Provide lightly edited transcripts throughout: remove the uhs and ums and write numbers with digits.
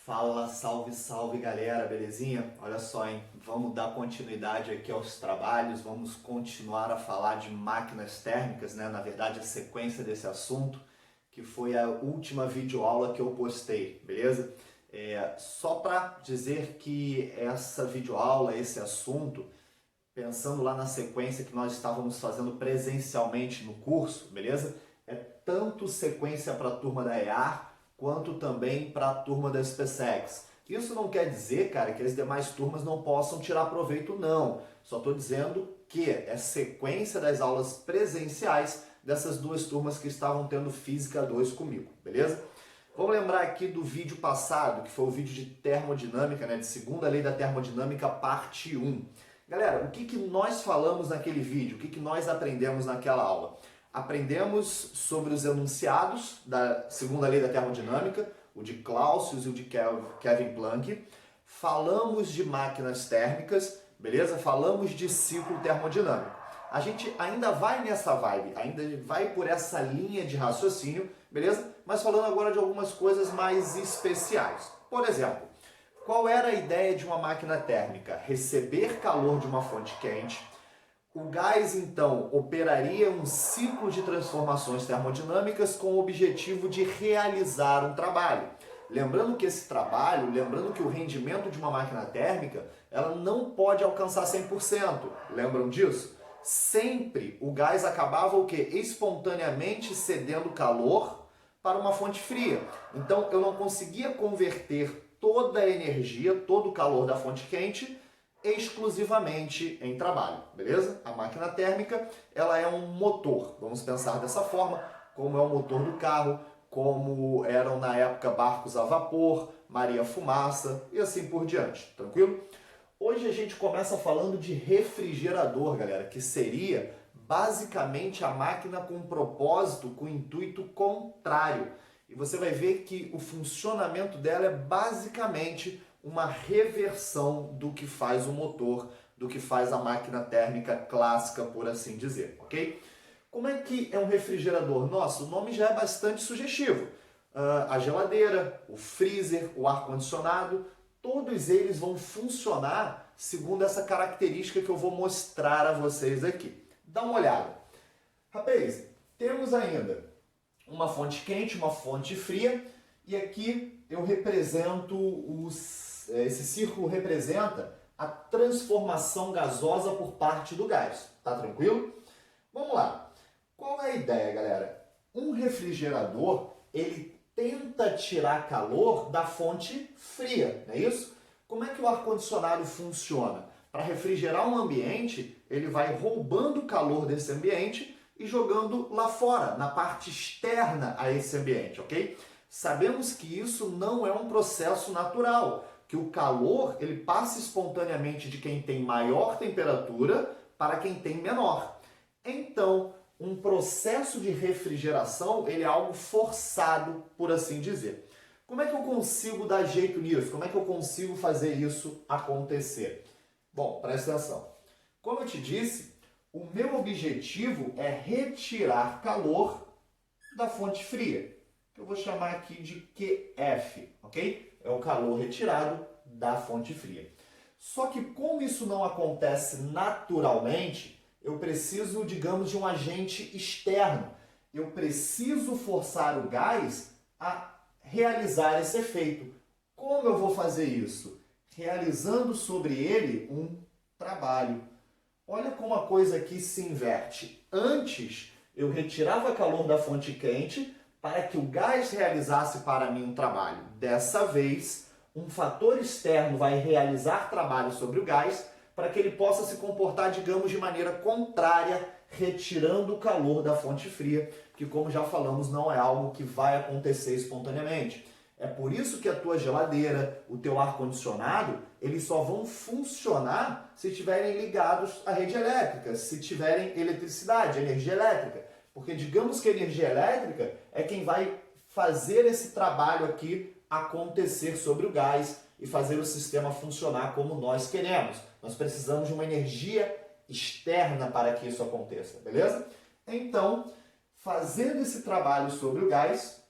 Fala, salve, salve galera, belezinha? Olha só, hein? Vamos dar continuidade aqui aos trabalhos, vamos continuar a falar de máquinas térmicas, né? Na verdade, a sequência desse assunto, que foi a última videoaula que eu postei, beleza? Só para dizer que essa videoaula, esse assunto, pensando lá na sequência que nós estávamos fazendo presencialmente no curso, beleza? É tanto sequência para a turma da EAR, quanto também para a turma da SpaceX. Isso não quer dizer, cara, que as demais turmas não possam tirar proveito, não. Só estou dizendo que é sequência das aulas presenciais dessas duas turmas que estavam tendo Física 2 comigo, beleza? Vamos lembrar aqui do vídeo passado, que foi o vídeo de termodinâmica, né, de segunda lei da termodinâmica, parte 1. Galera, o que nós falamos naquele vídeo? O que nós aprendemos naquela aula? Aprendemos sobre os enunciados da segunda lei da termodinâmica, o de Clausius e o de Kevin Planck. Falamos de máquinas térmicas, beleza? Falamos de ciclo termodinâmico. A gente ainda vai nessa vibe, ainda vai por essa linha de raciocínio, beleza? Mas falando agora de algumas coisas mais especiais. Por exemplo, qual era a ideia de uma máquina térmica? Receber calor de uma fonte quente. O gás, então, operaria um ciclo de transformações termodinâmicas com o objetivo de realizar um trabalho. Lembrando que esse trabalho, lembrando que o rendimento de uma máquina térmica, ela não pode alcançar 100%. Lembram disso? Sempre o gás acabava o quê? Espontaneamente cedendo calor para uma fonte fria. Então eu não conseguia converter toda a energia, todo o calor da fonte quente exclusivamente em trabalho, beleza? A máquina térmica, ela é um motor, vamos pensar dessa forma, como é o motor do carro, como eram na época barcos a vapor, Maria-Fumaça e assim por diante, tranquilo? Hoje a gente começa falando de refrigerador, galera, que seria basicamente a máquina com propósito, com intuito contrário. E você vai ver que o funcionamento dela é basicamente uma reversão do que faz o motor, do que faz a máquina térmica clássica, por assim dizer, ok? Como é que é um refrigerador? Nossa, o nome já é bastante sugestivo. A geladeira, o freezer, o ar-condicionado, todos eles vão funcionar segundo essa característica que eu vou mostrar a vocês aqui. Dá uma olhada. Rapaz, temos ainda uma fonte quente, uma fonte fria, e aqui eu represento esse círculo representa a transformação gasosa por parte do gás. Tá tranquilo? Vamos lá. Qual é a ideia, galera? Um refrigerador, ele tenta tirar calor da fonte fria, não é isso? Como é que o ar-condicionado funciona? Para refrigerar um ambiente, ele vai roubando o calor desse ambiente e jogando lá fora, na parte externa a esse ambiente, ok? Sabemos que isso não é um processo natural, que o calor ele passa espontaneamente de quem tem maior temperatura para quem tem menor. Então, um processo de refrigeração ele é algo forçado, por assim dizer. Como é que eu consigo dar jeito nisso? Como é que eu consigo fazer isso acontecer? Bom, presta atenção. Como eu te disse, o meu objetivo é retirar calor da fonte fria, que eu vou chamar aqui de QF, ok? É o calor retirado da fonte fria. Só que como isso não acontece naturalmente, eu preciso, digamos, de um agente externo. Eu preciso forçar o gás a realizar esse efeito. Como eu vou fazer isso? Realizando sobre ele um trabalho. Olha como a coisa aqui se inverte. Antes, eu retirava calor da fonte quente para que o gás realizasse para mim um trabalho. Dessa vez, um fator externo vai realizar trabalho sobre o gás para que ele possa se comportar, digamos, de maneira contrária, retirando o calor da fonte fria, que, como já falamos, não é algo que vai acontecer espontaneamente. É por isso que a tua geladeira, o teu ar-condicionado, eles só vão funcionar se estiverem ligados à rede elétrica, se tiverem eletricidade, energia elétrica. Porque digamos que a energia elétrica é quem vai fazer esse trabalho aqui acontecer sobre o gás e fazer o sistema funcionar como nós queremos. Nós precisamos de uma energia externa para que isso aconteça, beleza? Então, fazendo esse trabalho sobre o gás,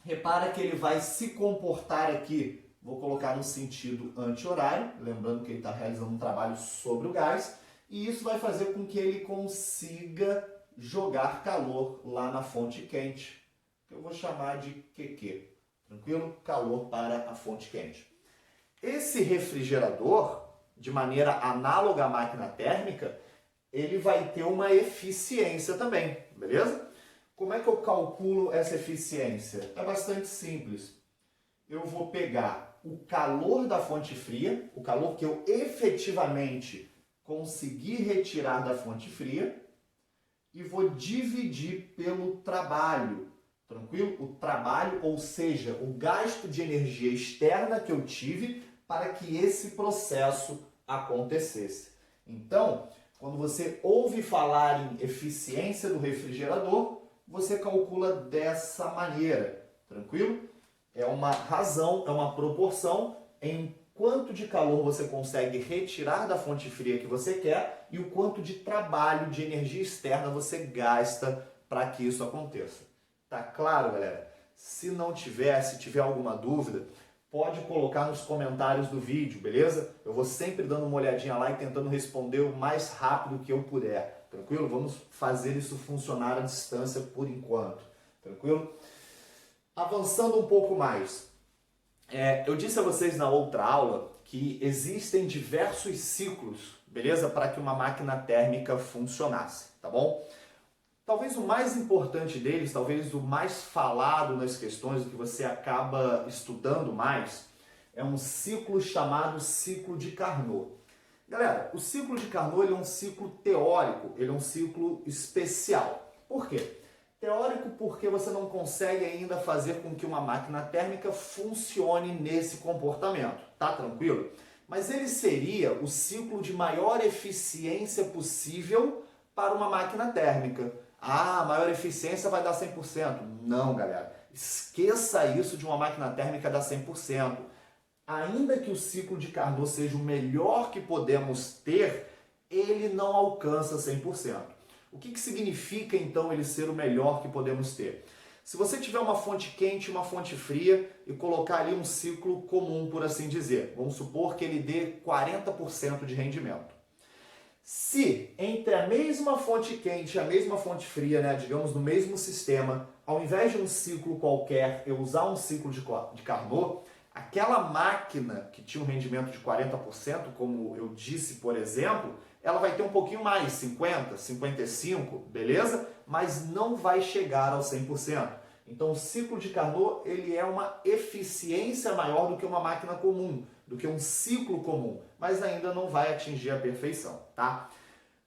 repara que ele vai se comportar aqui vou colocar no sentido anti-horário, lembrando que ele está realizando um trabalho sobre o gás, e isso vai fazer com que ele consiga jogar calor lá na fonte quente, que eu vou chamar de QQ, tranquilo? Calor para a fonte quente. Esse refrigerador, de maneira análoga à máquina térmica, ele vai ter uma eficiência também, beleza? Como é que eu calculo essa eficiência? É bastante simples. Eu vou pegar o calor da fonte fria, o calor que eu efetivamente consegui retirar da fonte fria, e vou dividir pelo trabalho, tranquilo? O trabalho, ou seja, o gasto de energia externa que eu tive para que esse processo acontecesse. Então, quando você ouve falar em eficiência do refrigerador, você calcula dessa maneira, tranquilo? É uma razão, é uma proporção em quanto de calor você consegue retirar da fonte fria que você quer e o quanto de trabalho, de energia externa você gasta para que isso aconteça. Tá claro, galera? Se não tiver, se tiver alguma dúvida, pode colocar nos comentários do vídeo, beleza? Eu vou sempre dando uma olhadinha lá e tentando responder o mais rápido que eu puder, tranquilo? Vamos fazer isso funcionar à distância por enquanto, tranquilo? Avançando um pouco mais, eu disse a vocês na outra aula que existem diversos ciclos, beleza? Para que uma máquina térmica funcionasse, tá bom? Talvez o mais importante deles, talvez o mais falado nas questões, o que você acaba estudando mais, é um ciclo chamado ciclo de Carnot. Galera, o ciclo de Carnot ele é um ciclo teórico, ele é um ciclo especial. Por quê? Teórico porque você não consegue ainda fazer com que uma máquina térmica funcione nesse comportamento, tá tranquilo? Mas ele seria o ciclo de maior eficiência possível para uma máquina térmica. Ah, maior eficiência vai dar 100%. Não, galera. Esqueça isso de uma máquina térmica dar 100%. Ainda que o ciclo de Carnot seja o melhor que podemos ter, ele não alcança 100%. O que significa, então, ele ser o melhor que podemos ter? Se você tiver uma fonte quente e uma fonte fria e colocar ali um ciclo comum, por assim dizer, vamos supor que ele dê 40% de rendimento. Se entre a mesma fonte quente e a mesma fonte fria, né, digamos no mesmo sistema, ao invés de um ciclo qualquer, eu usar um ciclo de Carnot, aquela máquina que tinha um rendimento de 40%, como eu disse, por exemplo, ela vai ter um pouquinho mais, 50%, 55%, beleza? Mas não vai chegar ao 100%. Então o ciclo de Carnot ele é uma eficiência maior do que uma máquina comum, do que um ciclo comum, mas ainda não vai atingir a perfeição, tá?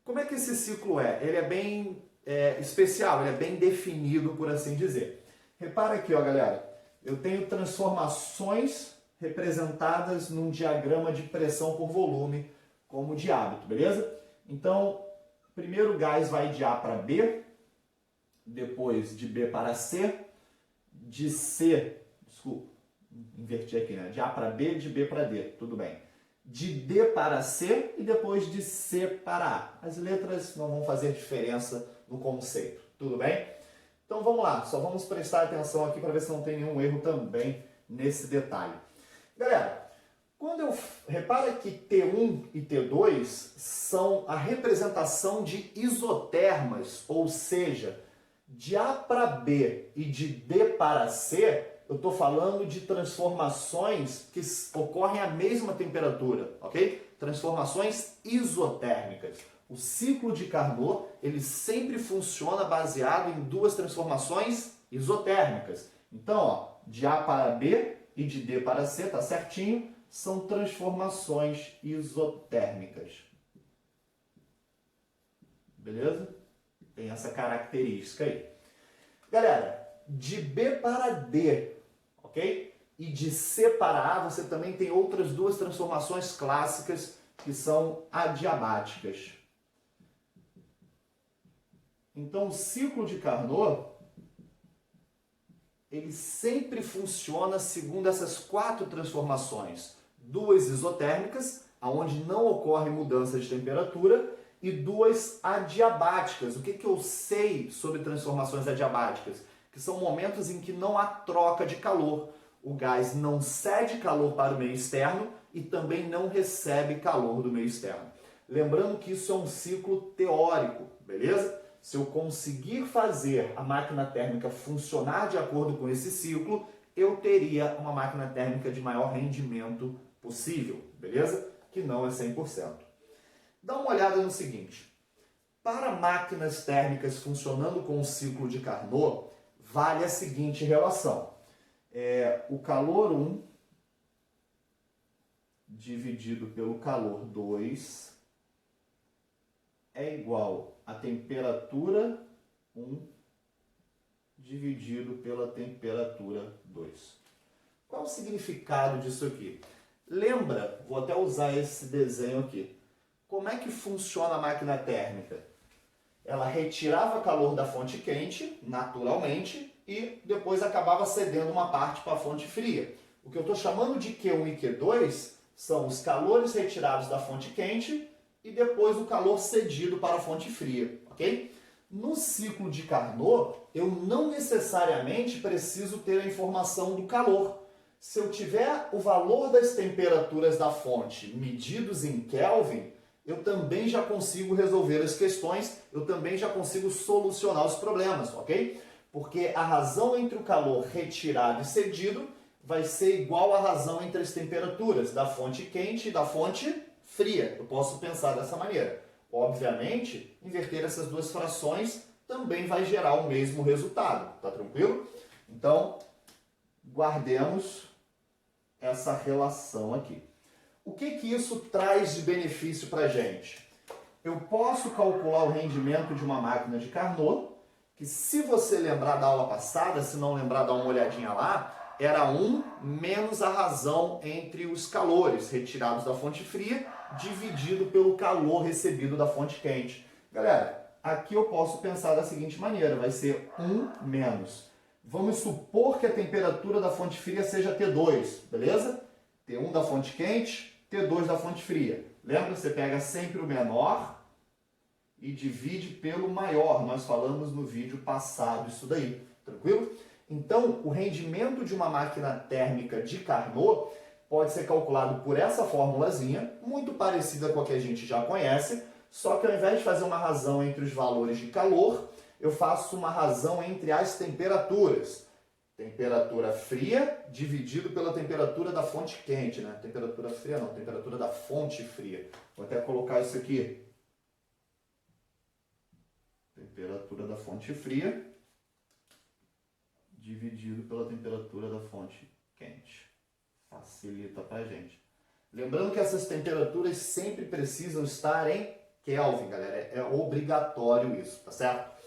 Como é que esse ciclo é? Ele é bem especial, ele é bem definido, por assim dizer. Repara aqui, ó, galera, eu tenho transformações representadas num diagrama de pressão por volume, como de hábito, beleza? Então, primeiro o gás vai de A para B, depois de B para C, de C, desculpa, inverti aqui, né? De A para B, de B para D, tudo bem. De D para C e depois de C para A. As letras não vão fazer diferença no conceito, tudo bem? Então vamos lá, só vamos prestar atenção aqui para ver se não tem nenhum erro também nesse detalhe. Galera, repara que T1 e T2 são a representação de isotermas, ou seja, de A para B e de D para C, eu estou falando de transformações que ocorrem à mesma temperatura, ok? Transformações isotérmicas. O ciclo de Carnot, ele sempre funciona baseado em duas transformações isotérmicas. Então, ó, de A para B e de D para C, tá certinho? São transformações isotérmicas. Beleza? Tem essa característica aí. Galera, de B para D, ok? E de C para A, você também tem outras duas transformações clássicas que são adiabáticas. Então, o ciclo de Carnot, ele sempre funciona segundo essas quatro transformações. Duas isotérmicas, onde não ocorre mudança de temperatura, e duas adiabáticas. O que eu sei sobre transformações adiabáticas? Que são momentos em que não há troca de calor. O gás não cede calor para o meio externo e também não recebe calor do meio externo. Lembrando que isso é um ciclo teórico, beleza? Se eu conseguir fazer a máquina térmica funcionar de acordo com esse ciclo, eu teria uma máquina térmica de maior rendimento possível, beleza? Que não é 100%. Dá uma olhada no seguinte. Para máquinas térmicas funcionando com o ciclo de Carnot, vale a seguinte relação. O calor 1 dividido pelo calor 2 é igual a temperatura 1 dividido pela temperatura 2. Qual o significado disso aqui? Lembra, vou até usar esse desenho aqui. Como é que funciona a máquina térmica? Ela retirava calor da fonte quente, naturalmente, e depois acabava cedendo uma parte para a fonte fria. O que eu estou chamando de Q1 e Q2 são os calores retirados da fonte quente e depois o calor cedido para a fonte fria, ok? No ciclo de Carnot, eu não necessariamente preciso ter a informação do calor. Se eu tiver o valor das temperaturas da fonte medidos em Kelvin, eu também já consigo resolver as questões, eu também já consigo solucionar os problemas, ok? Porque a razão entre o calor retirado e cedido vai ser igual à razão entre as temperaturas da fonte quente e da fonte fria. Eu posso pensar dessa maneira. Obviamente, inverter essas duas frações também vai gerar o mesmo resultado, tá tranquilo? Então, guardemos essa relação aqui. O que isso traz de benefício para a gente? Eu posso calcular o rendimento de uma máquina de Carnot, que se você lembrar da aula passada, se não lembrar, dá uma olhadinha lá, era 1 menos a razão entre os calores retirados da fonte fria dividido pelo calor recebido da fonte quente. Galera, aqui eu posso pensar da seguinte maneira, vai ser 1 menos. Vamos supor que a temperatura da fonte fria seja T2, beleza? T1 da fonte quente, T2 da fonte fria. Lembra? Você pega sempre o menor e divide pelo maior. Nós falamos no vídeo passado isso daí, tranquilo? Então, o rendimento de uma máquina térmica de Carnot pode ser calculado por essa formulazinha, muito parecida com a que a gente já conhece, só que ao invés de fazer uma razão entre os valores de calor, eu faço uma razão entre as temperaturas. Temperatura fria dividido pela temperatura da fonte quente, né? Temperatura fria não, temperatura da fonte fria. Vou até colocar isso aqui. Temperatura da fonte fria dividido pela temperatura da fonte quente. Facilita pra gente. Lembrando que essas temperaturas sempre precisam estar em Kelvin, galera. É obrigatório isso, tá certo?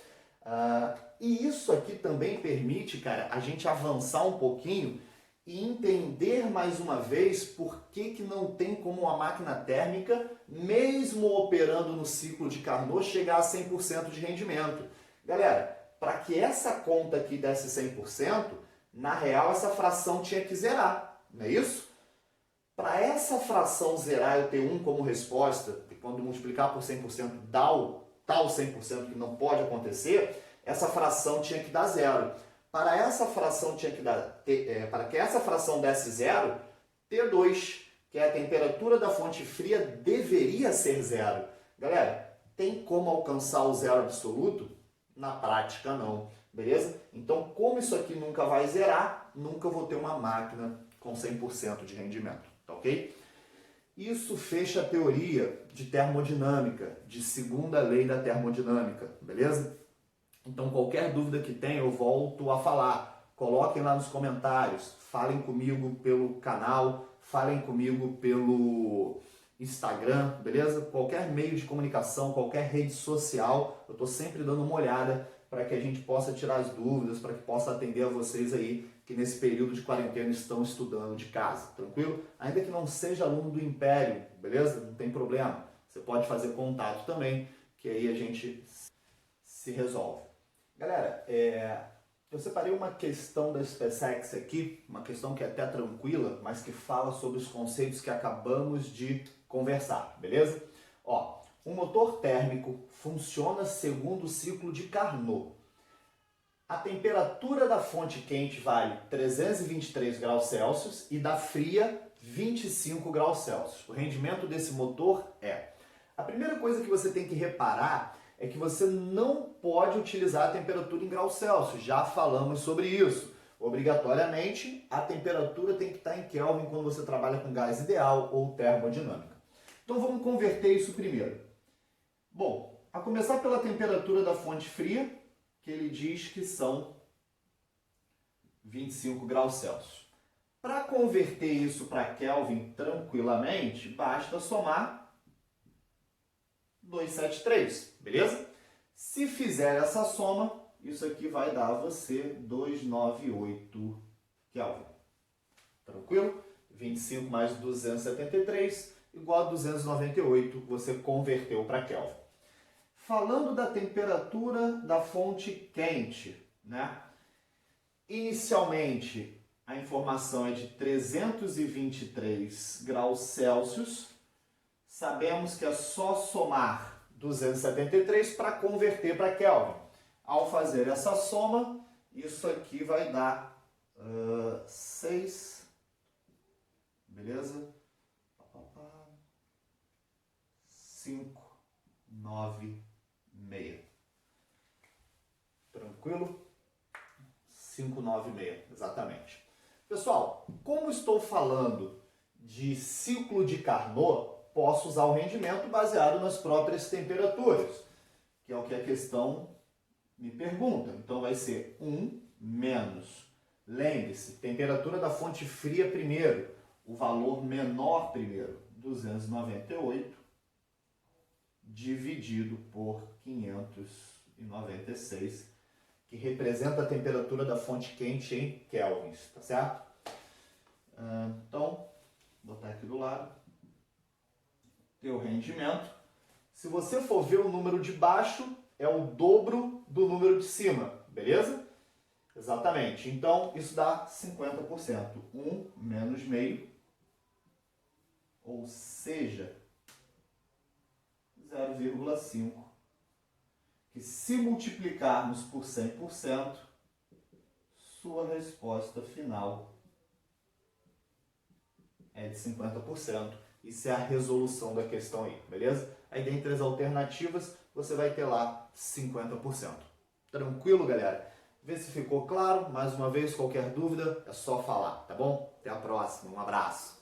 E isso aqui também permite, cara, a gente avançar um pouquinho e entender mais uma vez por que não tem como a máquina térmica, mesmo operando no ciclo de Carnot, chegar a 100% de rendimento. Galera, para que essa conta aqui desse 100%, na real essa fração tinha que zerar, não é isso? Para essa fração zerar eu ter 1 como resposta, e quando multiplicar por 100% dá o tal 100% que não pode acontecer, essa fração tinha que dar zero. Para essa fração tinha que dar, para que essa fração desse zero, T2, que é a temperatura da fonte fria, deveria ser zero. Galera, tem como alcançar o zero absoluto? Na prática não, beleza? Então, como isso aqui nunca vai zerar, nunca vou ter uma máquina com 100% de rendimento, tá ok? Isso fecha a teoria de termodinâmica, de segunda lei da termodinâmica, beleza? Então, qualquer dúvida que tenha, eu volto a falar. Coloquem lá nos comentários, falem comigo pelo canal, falem comigo pelo Instagram, beleza? Qualquer meio de comunicação, qualquer rede social, eu estou sempre dando uma olhada para que a gente possa tirar as dúvidas, para que possa atender a vocês aí que nesse período de quarentena estão estudando de casa, tranquilo? Ainda que não seja aluno do Império, beleza? Não tem problema. Você pode fazer contato também, que aí a gente se resolve. Galera, eu separei uma questão da SpaceX aqui, uma questão que é até tranquila, mas que fala sobre os conceitos que acabamos de conversar, beleza? Ó, um motor térmico funciona segundo o ciclo de Carnot. A temperatura da fonte quente vale 323 graus Celsius e da fria 25 graus Celsius. O rendimento desse motor é... A primeira coisa que você tem que reparar é que você não pode utilizar a temperatura em graus Celsius. Já falamos sobre isso. Obrigatoriamente, a temperatura tem que estar em Kelvin quando você trabalha com gás ideal ou termodinâmica. Então vamos converter isso primeiro. Bom, a começar pela temperatura da fonte fria, que ele diz que são 25 graus Celsius. Para converter isso para Kelvin tranquilamente, basta somar 273, beleza? Se fizer essa soma, isso aqui vai dar a você 298 Kelvin. Tranquilo? 25 mais 273 igual a 298, você converteu para Kelvin. Falando da temperatura da fonte quente, né? Inicialmente, a informação é de 323 graus Celsius. Sabemos que é só somar 273 para converter para Kelvin. Ao fazer essa soma, isso aqui vai dar 6, beleza? 5, 9, 6. Tranquilo? 5, 9, 6, exatamente. Pessoal, como estou falando de ciclo de Carnot, posso usar o rendimento baseado nas próprias temperaturas, que é o que a questão me pergunta. Então vai ser 1 menos, lembre-se, temperatura da fonte fria primeiro, o valor menor primeiro, 298, dividido por 596, que representa a temperatura da fonte quente em kelvins, tá certo? Então, vou botar aqui do lado. Teu rendimento. Se você for ver o número de baixo, é o dobro do número de cima, beleza? Exatamente. Então, isso dá 50%. 1 menos meio, ou seja, 0,5. Que se multiplicarmos por 100%, sua resposta final é de 50%. Isso é a resolução da questão aí, beleza? Aí dentre as alternativas, você vai ter lá 50%. Tranquilo, galera? Vê se ficou claro. Mais uma vez, qualquer dúvida, é só falar, tá bom? Até a próxima. Um abraço.